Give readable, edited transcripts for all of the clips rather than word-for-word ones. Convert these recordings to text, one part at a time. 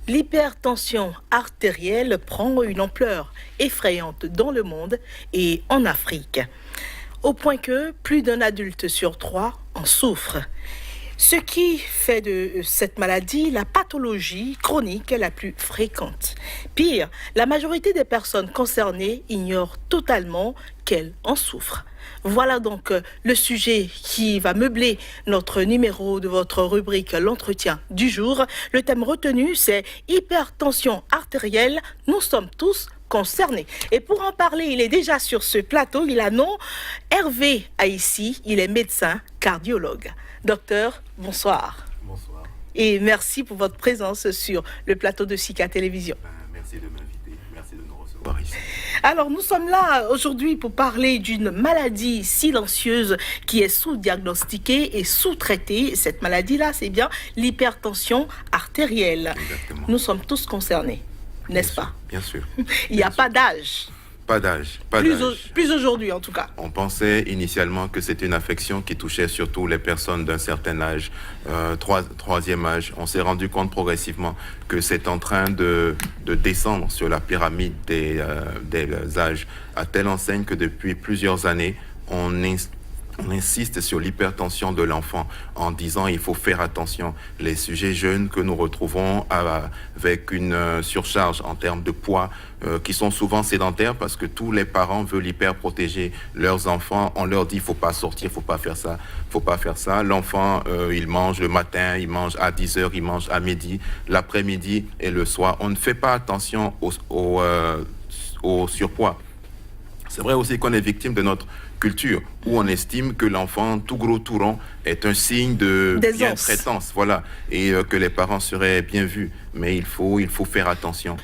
L'hypertension artérielle prend une ampleur effrayante dans le monde et en Afrique, au point que plus d'un adulte sur 3 en souffre. Ce qui fait de cette maladie la pathologie chronique la plus fréquente. Pire, la majorité des personnes concernées ignorent totalement qu'elles en souffrent. Voilà donc le sujet qui va meubler notre numéro de votre rubrique L'entretien du jour. Le thème retenu, c'est hypertension artérielle. Nous sommes tous concernés. Et pour en parler, il est déjà sur ce plateau. Il a nom Hervé Aïssi. Il est médecin cardiologue. Docteur, bonsoir. Bonsoir. Et merci pour votre présence sur le plateau de Sika Télévision. Merci de m'inviter. Merci de nous recevoir ici. Alors, nous sommes là aujourd'hui pour parler d'une maladie silencieuse qui est sous-diagnostiquée et sous-traitée. Cette maladie-là, c'est bien l'hypertension artérielle. Exactement. Nous sommes tous concernés, n'est-ce pas? Bien sûr. Il n'y a pas d'âge. Pas d'âge. Plus aujourd'hui, en tout cas. On pensait initialement que c'était une affection qui touchait surtout les personnes d'un certain âge, troisième âge. On s'est rendu compte progressivement que c'est en train de descendre sur la pyramide des âges, à telle enseigne que depuis plusieurs années, on insiste sur l'hypertension de l'enfant en disant il faut faire attention. Les sujets jeunes que nous retrouvons avec une surcharge en termes de poids qui sont souvent sédentaires parce que tous les parents veulent hyper protéger leurs enfants. On leur dit il faut pas sortir, faut pas faire ça, faut pas faire ça. L'enfant, il mange le matin, il mange à 10h, il mange à midi, l'après-midi et le soir. On ne fait pas attention au surpoids. C'est vrai aussi qu'on est victime de notre culture où on estime que l'enfant tout gros tout rond est un signe de bien-traitance, voilà, et que les parents seraient bien vus. Mais il faut faire attention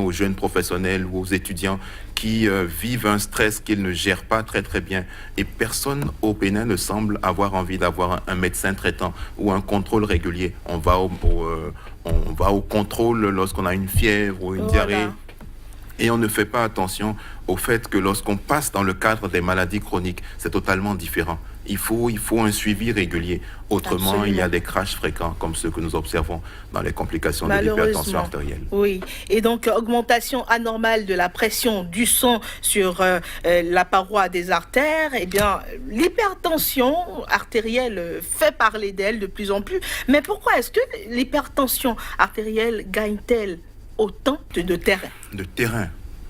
aux jeunes professionnels ou aux étudiants qui vivent un stress qu'ils ne gèrent pas très très bien. Et personne au Bénin ne semble avoir envie d'avoir un médecin traitant ou un contrôle régulier. On va au contrôle lorsqu'on a une fièvre ou une diarrhée. Et on ne fait pas attention au fait que lorsqu'on passe dans le cadre des maladies chroniques, c'est totalement différent. Il faut un suivi régulier. Autrement, absolument, il y a des crashs fréquents comme ceux que nous observons dans les complications de l'hypertension artérielle. Oui, et donc augmentation anormale de la pression du sang sur la paroi des artères. Eh bien, l'hypertension artérielle fait parler d'elle de plus en plus. Mais pourquoi est-ce que l'hypertension artérielle gagne-t-elle autant de terrain? De terrain.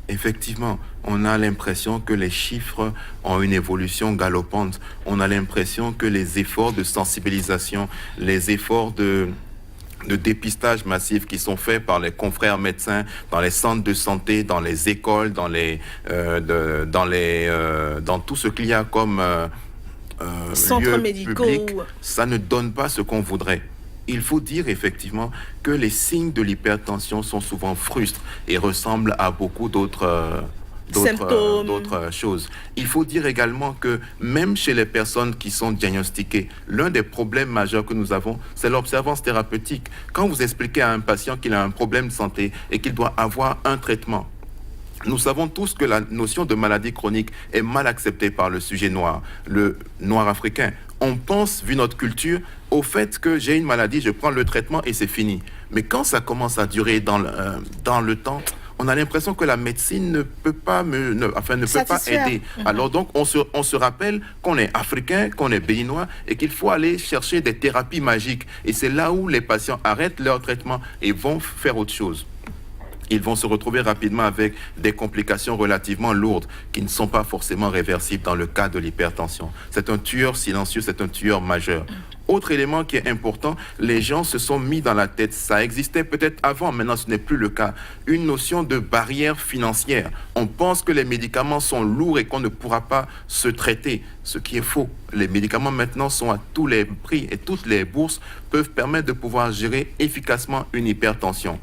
Effectivement, on a l'impression que les chiffres ont une évolution galopante. On a l'impression que les efforts de sensibilisation, les efforts de dépistage massif qui sont faits par les confrères médecins dans les centres de santé, dans les écoles, dans tout ce qu'il y a comme centres médicaux, public, ça ne donne pas ce qu'on voudrait. Il faut dire effectivement que les signes de l'hypertension sont souvent frustres et ressemblent à beaucoup d'autres choses. Il faut dire également que même chez les personnes qui sont diagnostiquées, l'un des problèmes majeurs que nous avons, c'est l'observance thérapeutique. Quand vous expliquez à un patient qu'il a un problème de santé et qu'il doit avoir un traitement, nous savons tous que la notion de maladie chronique est mal acceptée par le sujet noir, le noir africain. On pense, vu notre culture, au fait que j'ai une maladie, je prends le traitement et c'est fini. Mais quand ça commence à durer dans le temps, on a l'impression que la médecine ne peut pas aider. Alors donc, on se rappelle qu'on est africain, qu'on est béninois et qu'il faut aller chercher des thérapies magiques. Et c'est là où les patients arrêtent leur traitement et vont faire autre chose. Ils vont se retrouver rapidement avec des complications relativement lourdes qui ne sont pas forcément réversibles dans le cas de l'hypertension. C'est un tueur silencieux, c'est un tueur majeur. Autre élément qui est important, les gens se sont mis dans la tête, ça existait peut-être avant, maintenant ce n'est plus le cas, une notion de barrière financière. On pense que les médicaments sont lourds et qu'on ne pourra pas se traiter, ce qui est faux. Les médicaments maintenant sont à tous les prix et toutes les bourses peuvent permettre de pouvoir gérer efficacement une hypertension.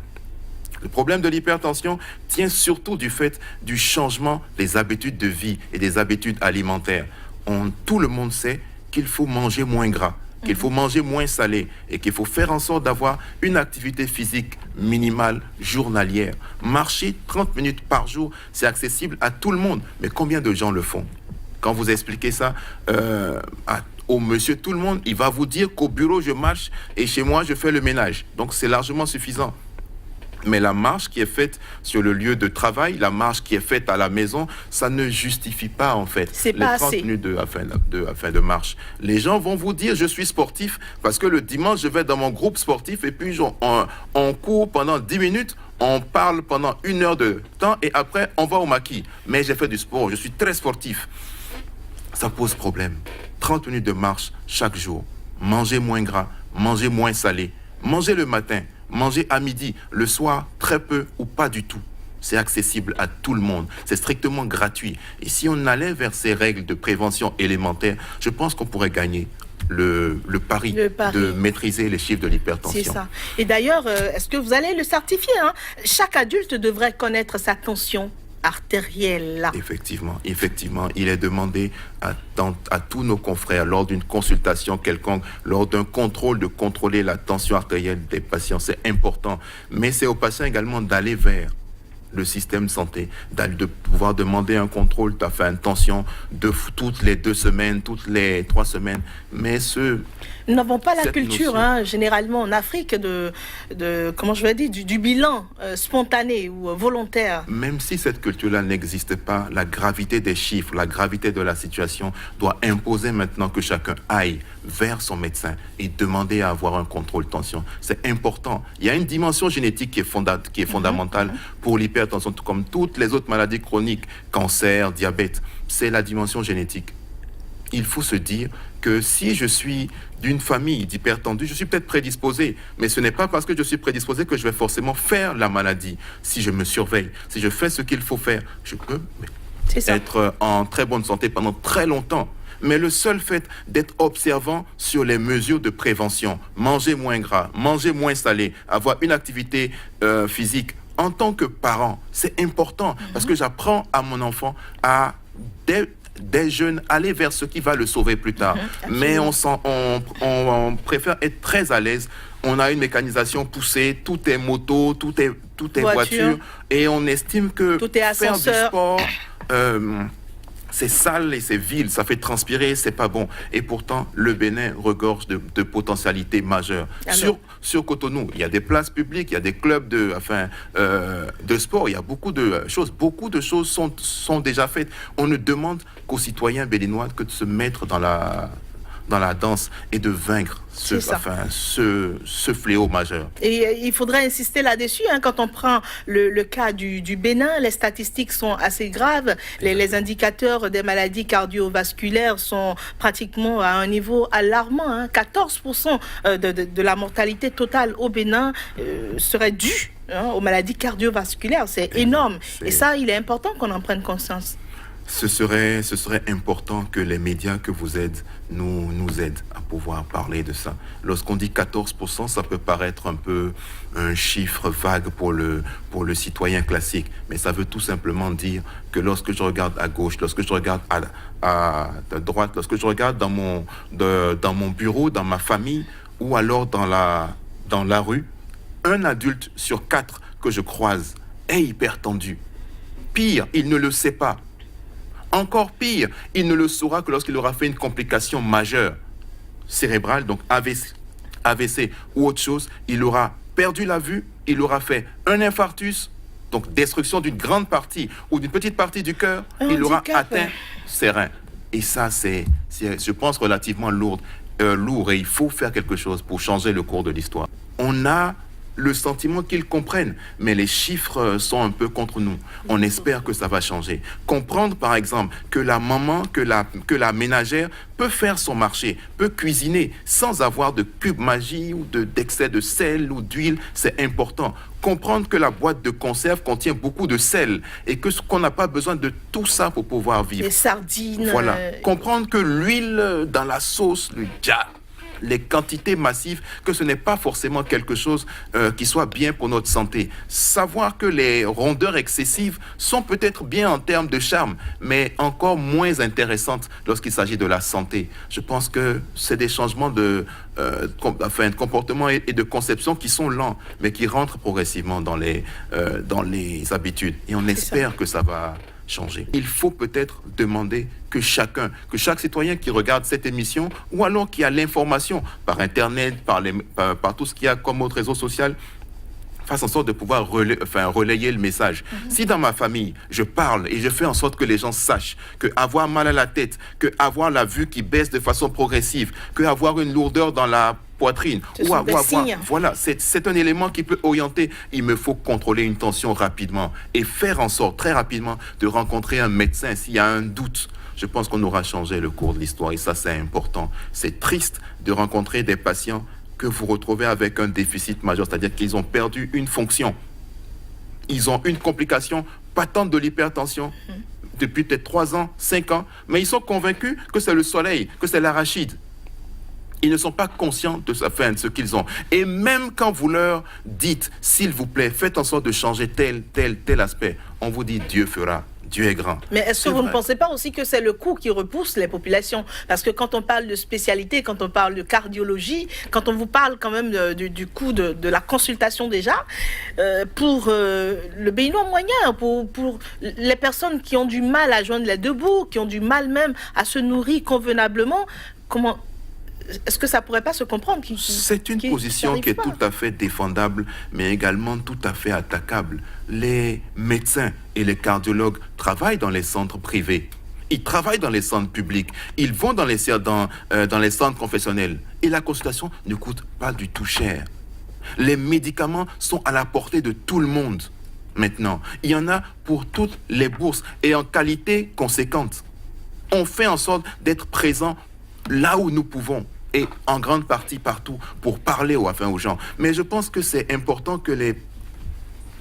Le problème de l'hypertension tient surtout du fait du changement des habitudes de vie et des habitudes alimentaires. Tout le monde sait qu'il faut manger moins gras, qu'il faut manger moins salé et qu'il faut faire en sorte d'avoir une activité physique minimale journalière. Marcher 30 minutes par jour, c'est accessible à tout le monde. Mais combien de gens le font? Quand vous expliquez ça au monsieur tout le monde, il va vous dire qu'au bureau, je marche et chez moi, je fais le ménage. Donc, c'est largement suffisant. Mais la marche qui est faite sur le lieu de travail, la marche qui est faite à la maison, ça ne justifie pas en fait les 30 minutes de marche. Les gens vont vous dire je suis sportif parce que le dimanche je vais dans mon groupe sportif et puis on court pendant 10 minutes, on parle pendant 1 heure de temps et après on va au maquis. Mais j'ai fait du sport, je suis très sportif. Ça pose problème. 30 minutes de marche chaque jour. Manger moins gras, manger moins salé, manger le matin. Manger à midi, le soir, très peu ou pas du tout. C'est accessible à tout le monde. C'est strictement gratuit. Et si on allait vers ces règles de prévention élémentaires, je pense qu'on pourrait gagner le pari de maîtriser les chiffres de l'hypertension. C'est ça. Et d'ailleurs, est-ce que vous allez le certifier, hein? Chaque adulte devrait connaître sa tension artérielle. Effectivement, il est demandé à tous nos confrères, lors d'une consultation quelconque, lors d'un contrôle, de contrôler la tension artérielle des patients. C'est important. Mais c'est aux patients également d'aller vers le système de santé, de pouvoir demander un contrôle, tu as fait une tension toutes les 2 semaines, toutes les 3 semaines. Mais nous n'avons pas la culture, généralement en Afrique, du bilan spontané ou volontaire. Même si cette culture-là n'existe pas, la gravité des chiffres, la gravité de la situation doit imposer maintenant que chacun aille vers son médecin et demander à avoir un contrôle tension. C'est important. Il y a une dimension génétique qui est fondamentale pour l'hypertension, tout comme toutes les autres maladies chroniques, cancer, diabète. C'est la dimension génétique. Il faut se dire que si je suis d'une famille d'hypertendus, je suis peut-être prédisposé, mais ce n'est pas parce que je suis prédisposé que je vais forcément faire la maladie. Si je me surveille, si je fais ce qu'il faut faire, je peux être en très bonne santé pendant très longtemps. Mais le seul fait d'être observant sur les mesures de prévention, manger moins gras, manger moins salé, avoir une activité physique en tant que parent, c'est important parce que j'apprends à mon enfant à des jeunes aller vers ce qui va le sauver plus tard. Mais on préfère être très à l'aise. On a une mécanisation poussée, tout est moto, tout est voiture, et on estime que tout est faire du sport, c'est sale et c'est vil, ça fait transpirer, c'est pas bon. Et pourtant, le Bénin regorge de potentialités majeures. Sur Cotonou, il y a des places publiques, il y a des clubs de sport, il y a beaucoup de choses sont déjà faites. On ne demande qu'aux citoyens béninois que de se mettre dans la danse et de vaincre ce fléau majeur. Et il faudrait insister là-dessus, quand on prend le cas du Bénin, les statistiques sont assez graves, les indicateurs des maladies cardiovasculaires sont pratiquement à un niveau alarmant, 14% de la mortalité totale au Bénin serait due aux maladies cardiovasculaires, c'est énorme. Et ça, il est important qu'on en prenne conscience. Ce serait important que les médias que vous êtes nous aident à pouvoir parler de ça. Lorsqu'on dit 14%, ça peut paraître un peu un chiffre vague pour le citoyen classique, mais ça veut tout simplement dire que lorsque je regarde à gauche, lorsque je regarde à droite, lorsque je regarde dans mon bureau, dans ma famille, ou alors dans la rue, un adulte sur 4 que je croise est hypertendu. Pire, il ne le sait pas. Encore pire, il ne le saura que lorsqu'il aura fait une complication majeure cérébrale, donc AVC ou autre chose. Il aura perdu la vue, il aura fait un infarctus, donc destruction d'une grande partie ou d'une petite partie du cœur, il aura atteint ses reins. Et ça, c'est, je pense, relativement lourd et il faut faire quelque chose pour changer le cours de l'histoire. On a le sentiment qu'ils comprennent, mais les chiffres sont un peu contre nous. On espère que ça va changer. Comprendre, par exemple, que la maman, que la ménagère peut faire son marché, peut cuisiner sans avoir de cube magie ou d'excès de sel ou d'huile, c'est important. Comprendre que la boîte de conserve contient beaucoup de sel et qu'on n'a pas besoin de tout ça pour pouvoir vivre. Les sardines. Voilà. Comprendre que l'huile dans la sauce, les quantités massives, que ce n'est pas forcément quelque chose qui soit bien pour notre santé. Savoir que les rondeurs excessives sont peut-être bien en termes de charme, mais encore moins intéressantes lorsqu'il s'agit de la santé. Je pense que c'est des changements de comportement et de conception qui sont lents, mais qui rentrent progressivement dans les habitudes. Et on espère que ça va changer. Il faut peut-être demander que chaque citoyen qui regarde cette émission ou alors qui a l'information par Internet, par tout ce qu'il y a comme autre réseau social, fasse en sorte de pouvoir relayer le message. Si dans ma famille, je parle et je fais en sorte que les gens sachent que avoir mal à la tête, que avoir la vue qui baisse de façon progressive, que avoir une lourdeur dans la poitrine, voilà, c'est un élément qui peut orienter. Il me faut contrôler une tension rapidement et faire en sorte très rapidement de rencontrer un médecin s'il y a un doute. Je pense qu'on aura changé le cours de l'histoire et ça, c'est important. C'est triste de rencontrer des patients que vous retrouvez avec un déficit majeur, c'est-à-dire qu'ils ont perdu une fonction. Ils ont une complication patente de l'hypertension depuis peut-être 3 ans, 5 ans, mais ils sont convaincus que c'est le soleil, que c'est l'arachide. Ils ne sont pas conscients de ce qu'ils ont. Et même quand vous leur dites, s'il vous plaît, faites en sorte de changer tel aspect, on vous dit, Dieu fera. Dieu est grand. Mais est-ce que vous ne pensez pas aussi que c'est le coût qui repousse les populations? Parce que quand on parle de spécialité, quand on parle de cardiologie, quand on vous parle quand même du coût de la consultation déjà, pour le béninois moyen, pour les personnes qui ont du mal à joindre les deux bouts, qui ont du mal même à se nourrir convenablement, comment... Est-ce que ça ne pourrait pas se comprendre? C'est une position qui est tout à fait défendable, mais également tout à fait attaquable. Les médecins et les cardiologues travaillent dans les centres privés. Ils travaillent dans les centres publics. Ils vont dans les centres confessionnels. Et la consultation ne coûte pas du tout cher. Les médicaments sont à la portée de tout le monde maintenant. Il y en a pour toutes les bourses et en qualité conséquente. On fait en sorte d'être présent là où nous pouvons. Et en grande partie partout pour parler aux gens. Mais je pense que c'est important que les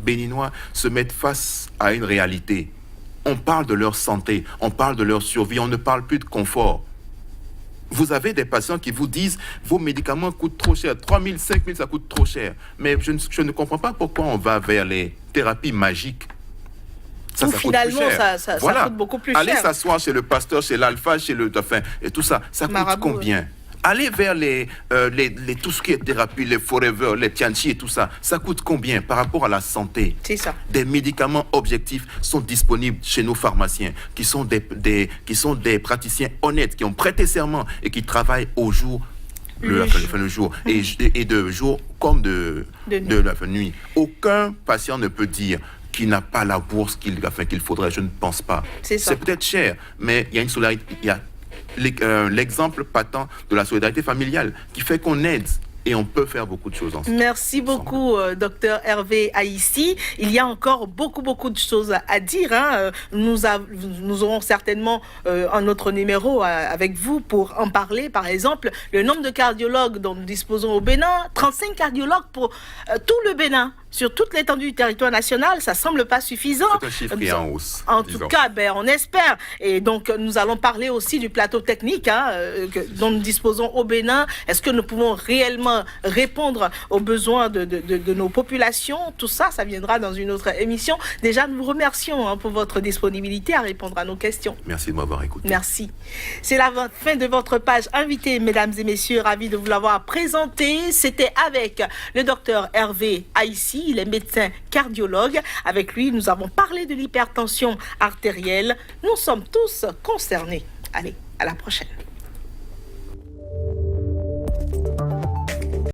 Béninois se mettent face à une réalité. On parle de leur santé, on parle de leur survie, on ne parle plus de confort. Vous avez des patients qui vous disent vos médicaments coûtent trop cher, 3 000, 5 000, ça coûte trop cher. Mais je ne comprends pas pourquoi on va vers les thérapies magiques. Ça finalement, ça coûte beaucoup plus cher. Allez s'asseoir chez le pasteur, chez l'alpha, chez le dauphin, et tout ça, ça coûte combien? Allez vers tout ce qui est thérapie, les Forever, les Tianchi et tout ça, ça coûte combien par rapport à la santé? C'est ça. Des médicaments objectifs sont disponibles chez nos pharmaciens, qui sont des praticiens honnêtes, qui ont prêté serment et qui travaillent au jour le jour et de jour comme de la nuit. Aucun patient ne peut dire qu'il n'a pas la bourse qu'il faudrait, je ne pense pas. C'est peut-être cher, mais il y a une solidarité, il y a l'exemple patent de la solidarité familiale qui fait qu'on aide et on peut faire beaucoup de choses ensemble. Merci beaucoup, docteur Hervé Aïssi. Il y a encore beaucoup de choses à dire. Nous aurons certainement un autre numéro avec vous pour en parler. Par exemple, le nombre de cardiologues dont nous disposons au Bénin, 35 cardiologues pour tout le Bénin. Sur toute l'étendue du territoire national, ça ne semble pas suffisant. C'est un chiffre qui est en hausse. En tout cas, on espère. Et donc, nous allons parler aussi du plateau technique dont nous disposons au Bénin. Est-ce que nous pouvons réellement répondre aux besoins de nos populations? Tout ça, ça viendra dans une autre émission. Déjà, nous vous remercions pour votre disponibilité à répondre à nos questions. Merci de m'avoir écouté. Merci. C'est la fin de votre page invitée, mesdames et messieurs. Ravi de vous l'avoir présenté. C'était avec le docteur Hervé Aïssi. Il est médecin cardiologue. Avec lui, nous avons parlé de l'hypertension artérielle. Nous sommes tous concernés. Allez, à la prochaine.